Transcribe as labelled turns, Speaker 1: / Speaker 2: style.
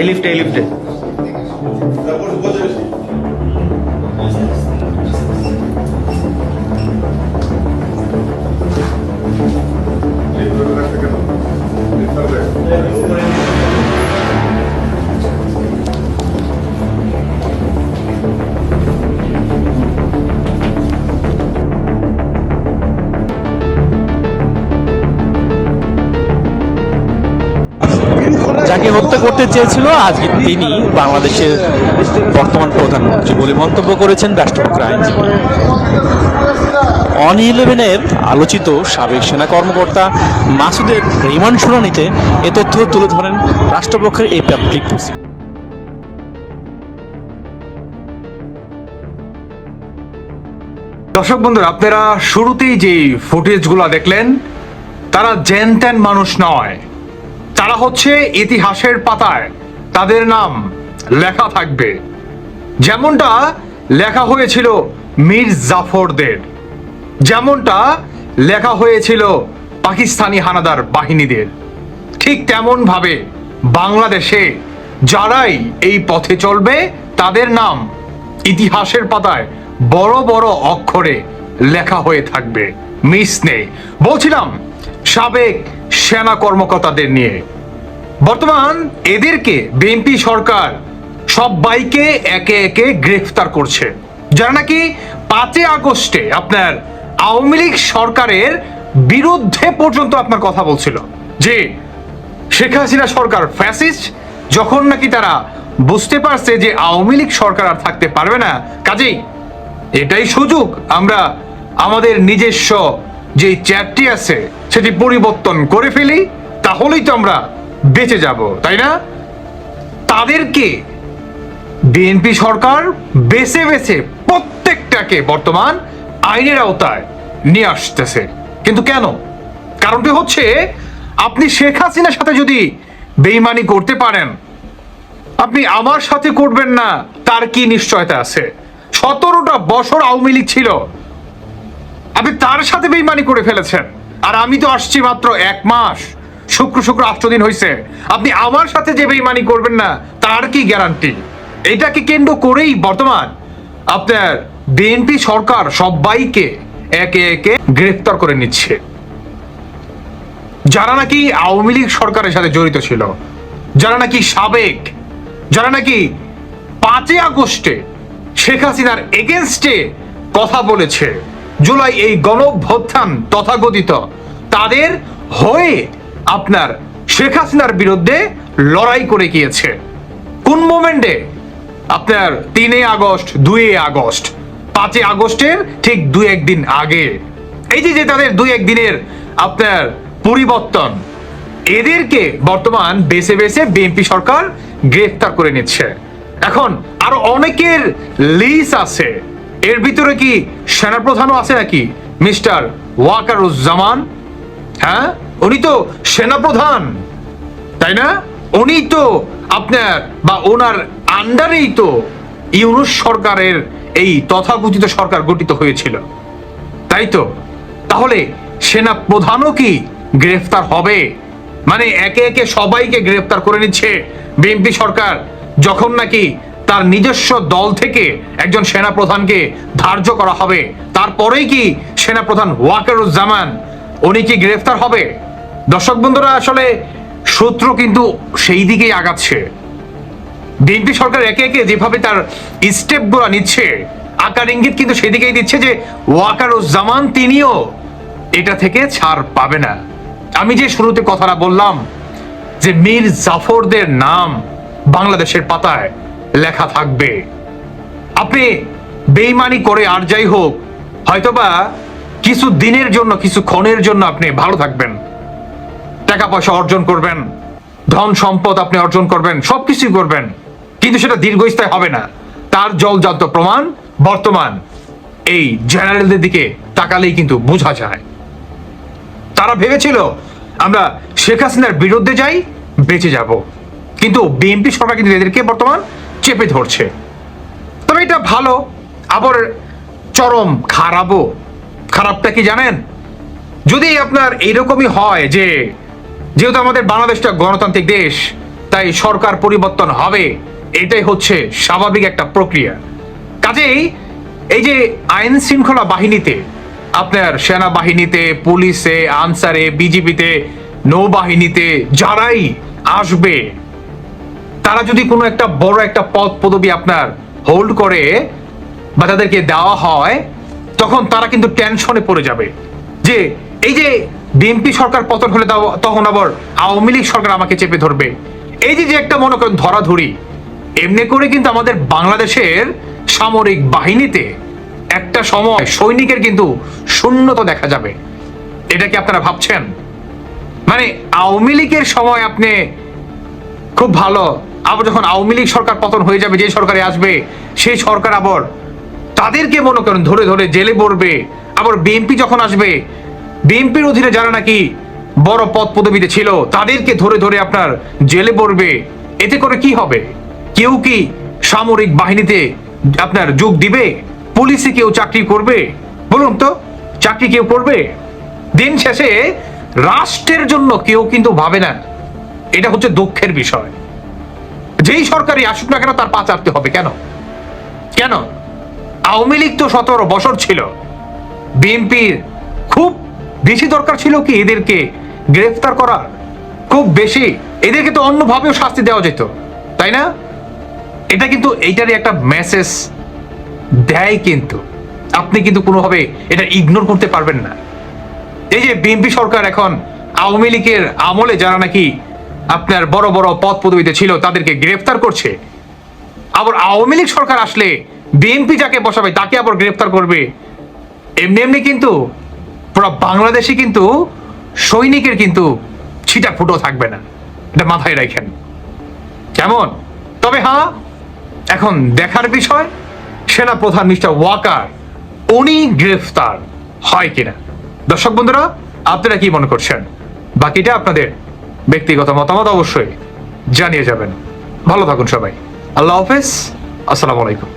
Speaker 1: এই লিফটে
Speaker 2: যাকে হত্যা করতে চেয়েছিল আজকে তিনি বাংলাদেশের বর্তমান প্রধানমন্ত্রী বলে মন্তব্য করেছেন রাষ্ট্রপতি আইনজীবী। অন-11-এর আলোচিত সাবেক সেনা কর্মকর্তা মাসুদের রিমান্ড শুনানিতে এ তথ্য তুলে ধরেন রাষ্ট্রপক্ষের এই পাবলিক প্রসিকিউটর।
Speaker 3: দর্শক বন্ধুরা, আপনারা শুরুতেই যে ফুটেজগুলো দেখলেন, তারা জেনতেন মানুষ নয়, তারা হচ্ছে ইতিহাসের পাতায় তাদের নাম লেখা থাকবে, যেমনটা লেখা হয়েছিল মীর জাফরদের, যেমনটা লেখা হয়েছিল পাকিস্তানি হানাদার বাহিনীদের। ঠিক তেমন ভাবে বাংলাদেশে যারাই এই পথে চলবে তাদের নাম ইতিহাসের পাতায় বড় বড় অক্ষরে লেখা হয়ে থাকবে, মিস নেই। বলছিলাম সাবেক সেনা কর্মকর্তাদের নিয়ে, বর্তমান এদেরকে বিএনপি সরকার সবাইকে একে একে গ্রেফতার করছে, যারা নাকি 5 আগস্টে আপনার আওয়ামী লীগ সরকারের বিরুদ্ধে পর্যন্ত আপনার কথা বলছিল যে শেখ হাসিনা সরকার ফ্যাসিস্ট। যখন নাকি তারা বুঝতে পারছে যে আওয়ামী লীগ সরকার আর থাকতে পারবে না, কাজেই এটাই সুযোগ আমরা আমাদের নিজস্ব যে চ্যাটটি আছে সেটি পরিবর্তন করে ফেলি, তাহলেই তো আমরা বেঁচে যাব, তাই না? তাদেরকে বিএনপি সরকার বেছে বেছে প্রত্যেকটাকে বর্তমান আইনের আওতায় নিয়ে আসতেছে। কিন্তু কেন? কারণটি হচ্ছে, আপনি শেখ হাসিনার সাথে যদি বেইমানি করতে পারেন, আপনি আমার সাথে করবেন না তার কি নিশ্চয়তা আছে? 17টা বছর আওয়ামী লীগ ছিল, আপনি তার সাথে বেইমানি করে ফেলেছেন, আর আমি তো আসছি মাত্র 1 মাস, শুক্র 8 দিন হয়েছে। আপনি আমার সাথে যে বেইমানি করবেন না তার কি গ্যারান্টি? এটাকে কেন্দ্র করেই বর্তমান আপনার বিএনপি সরকার সবাইকে একে একে গ্রেফতার করে নিচ্ছে, যারা নাকি আওয়ামী লীগ সরকারের সাথে জড়িত ছিল, যারা নাকি সাবেক, যারা নাকি 5 আগস্টে শেখ হাসিনার এগেনস্টে কথা বলেছে, জুলাই এই গণঅভ্যুত্থান তথাকথিত তাদের হয়ে আপনার শেখ হাসিনার বিরুদ্ধে লড়াই করে গিয়েছে। কোন মোমেন্টে? আপনার 3 আগস্ট, 2 আগস্ট, 5 আগস্টের ঠিক 2-1 দিন আগে। এই যে তাদের 2-1 দিনের আপনার পরিবর্তন, এদেরকে বর্তমান বেছে বেছে বিএনপি সরকার গ্রেফতার করে নিচ্ছে। এখন আরো অনেকের লিস্ট আছে, এর ভিতরে কি সেনাপ্রধানও আছে নাকি? মিস্টার ওয়াকারুজ্জামান, হ্যাঁ, উনি তো সেনাপ্রধান, তাই না? উনি তো আপনার বা ওনার আন্ডারেই তো ইউনূস সরকারের এই তথাকথিত সরকার গঠিত হয়েছিল, তাই তো? তাহলে সেনা প্রধানও কি গ্রেফতার হবে? মানে একে একে সবাইকে গ্রেফতার করে নিচ্ছে বিএনপি সরকার, যখন নাকি তার নিজস্ব দল থেকে একজন সেনা প্রধানকে ধার্য করা হবে, তারপরেই কি সেনা প্রধান ওয়াকারুজ্জামান উনি কি গ্রেফতার হবে? দর্শক বন্ধুরা, আসলে সূত্র কিন্তু সেই দিকেই আগাচ্ছে। বিএনপি সরকার একে একে যেভাবে তার স্টেপগুলো নিচ্ছে, আকার ইঙ্গিত কিন্তু সেদিকেই দিচ্ছে যে ওয়াকারুজ্জামান তিনিও এটা থেকে ছাড় পাবে না। আমি যে শুরুতে কথাটা বললাম যে মীর জাফরদের নাম বাংলাদেশের পাতায় লেখা থাকবে। আপনি বেইমানি করে আর যাই হোক, হয়তোবা কিছু দিনের জন্য, কিছু ক্ষণের জন্য আপনি ভালো থাকবেন, টাকা পয়সা অর্জন করবেন, ধন সম্পদ আপনি অর্জন করবেন, সবকিছুই করবেন, কিন্তু সেটা দীর্ঘস্থায়ী হবে না। তার জলজান্ত প্রমাণ বর্তমান এই জেনারেলদের দিকে তাকালেই কিন্তু বোঝা যায়। তারা ভেবেছিল আমরা শেখ হাসিনার বিরুদ্ধে যাই, বেঁচে যাব, কিন্তু বিএনপি সরকার কিন্তু এদেরকে বর্তমান চেপে ধরছে। তবে এটা ভালো, আবার চরম খারাপও। খারাপটা কি জানেন? যদি আপনার এইরকমই হয় যে যেহেতু আমাদের বাংলাদেশটা গণতান্ত্রিক দেশ, তাই সরকার পরিবর্তন হবে, এটাই হচ্ছে স্বাভাবিক একটা প্রক্রিয়া। কাজেই এই যে আইন শৃঙ্খলা বাহিনীতে, আপনার সেনাবাহিনীতে, পুলিশে, আনসারে, বিজিবিতে, নৌবাহিনীতে যারাই আসবে, তারা যদি কোনো একটা বড় একটা পদ পদবি আপনার হোল্ড করে বা তাদেরকে দেওয়া হয়, তখন তারা কিন্তু টেনশনে পড়ে যাবে যে এই যে বিএনপি সরকার পতন হলে তখন আবার আওয়ামী লীগ সরকার আমাকে চেপে ধরবে। এই যে একটা মনে করেন ধরাধরি, এমনি করে কিন্তু আমাদের বাংলাদেশের সামরিক বাহিনীতে একটা সময় সৈনিকের কিন্তু শূন্যতা দেখা যাবে। এটা কি আপনারা ভাবছেন? মানে আওয়ামী লীগের সময় আপনি খুব ভালো, আবার যখন আওয়ামী লীগ সরকার পতন হয়ে যাবে, যে সরকারে আসবে সেই সরকার আবার তাদেরকে মনে করেন ধরে ধরে জেলে পড়বে। আবার বিএনপি যখন আসবে, বিএনপির অধীনে যারা নাকি বড় পদ পদবিতে ছিল তাদেরকে ধরে ধরে আপনার জেলে পড়বে। এতে করে কি হবে? কেউ কি সামরিক বাহিনীতে আপনার যোগ দিবে? পুলিশে কেউ চাকরি করবে? বলুন তো, চাকরি কেউ করবে? দিন শেষে রাষ্ট্রের জন্য কেউ কিন্তু ভাবে না। এটা হচ্ছে দুঃখের বিষয়। যেই সরকারই আসুক না কেন তার পা চাটতে হবে। কেন কেন? আওয়ামী লীগ তো 17 বছর ছিল, বিএনপির খুব বেশি দরকার ছিল কি এদেরকে গ্রেফতার করার? খুব বেশি। এদেরকে তো অন্যভাবেও শাস্তি দেওয়া যেত, তাই না? এটা কিন্তু এইটারই একটা মেসেজ দেয়, কিন্তু আপনি কিন্তু কোনোভাবে এটা ইগনোর করতে পারবেন না। এই যে বিএনপি সরকার এখন আওয়ামী লীগের আমলে যারা নাকি আপনার বড় বড় পদ পদবিতে ছিল তাদেরকে গ্রেফতার করছে, আবার আওয়ামী লীগ সরকার আসলে বিএনপি যাকে বসাবে তাকে আবার গ্রেফতার করবে। এমনি এমনি কিন্তু পুরো বাংলাদেশে কিন্তু সৈনিকের কিন্তু ছিটা ফুটো থাকবে না, এটা মাথায় রাখেন। কেমন? তবে হ্যাঁ, এখন দেখার বিষয় সেনা প্রধান মিস্টার ওয়াকার উনি গ্রেফতার হয় কিনা। দর্শক বন্ধুরা, আপনারা কি মনে করছেন? বাকিটা আপনাদের ব্যক্তিগত মতামত অবশ্যই জানিয়ে যাবেন। ভালো থাকুন সবাই। আল্লাহ হাফেজ। আসসালামু আলাইকুম।